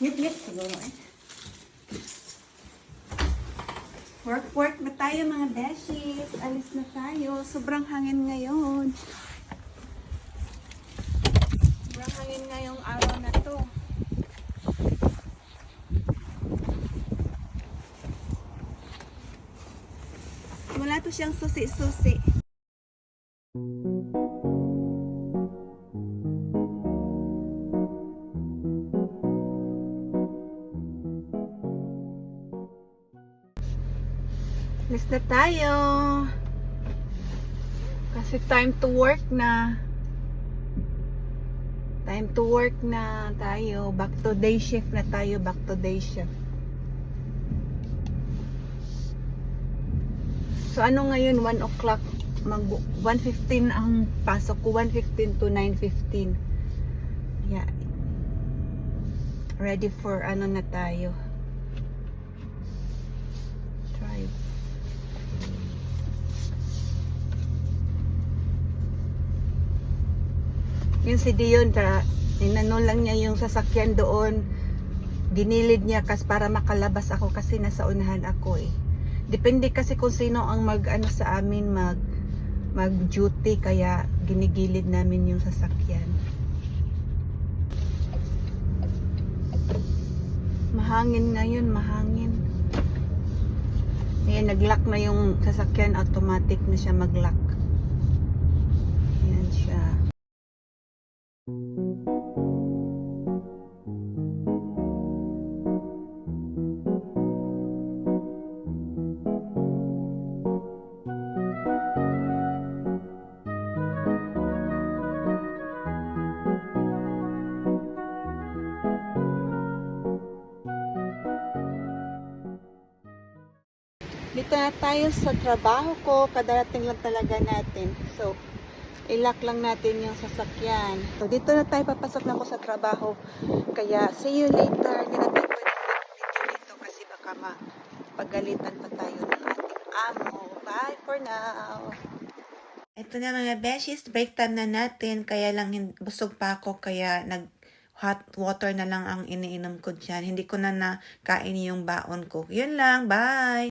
Ngit-ngit siguro eh. Work na tayo mga beshies. Alis na tayo. Sobrang hangin ngayon. Sobrang hangin ngayong araw na to. Wala to siyang susi-susi. Alis na tayo. Kasi time to work na. Time to work na tayo. Back to day shift na tayo. Back to day shift. So ano ngayon? 1 o'clock. 1:15 ang pasok ko. 1:15 to 9:15. Yeah. Ready for ano na tayo. Drive. Yung si Dion, inano lang niya yung sasakyan doon. Ginilid niya kasi para makalabas ako kasi nasa unahan ako eh. Depende kasi kung sino ang mag-ano sa amin, mag-duty, kaya ginigilid namin yung sasakyan. Mahangin ngayon, mahangin. Ayan, nag-lock na yung sasakyan, automatic na siya mag-lock. Ayan siya. Dito na tayo sa trabaho ko. Kadarating lang talaga natin. So, i-lock lang natin yung sasakyan. So, dito na tayo. Papasok na ako sa trabaho. Kaya, see you later. Hindi natin pwede mag-video dito kasi baka mapagalitan pa tayo ng ating amo. Bye for now. Ito na mga beshies. Break time na natin. Kaya lang busog pa ako. Kaya hot water na lang ang iniinom ko dyan. Hindi ko na nakain yung baon ko. Yun lang. Bye!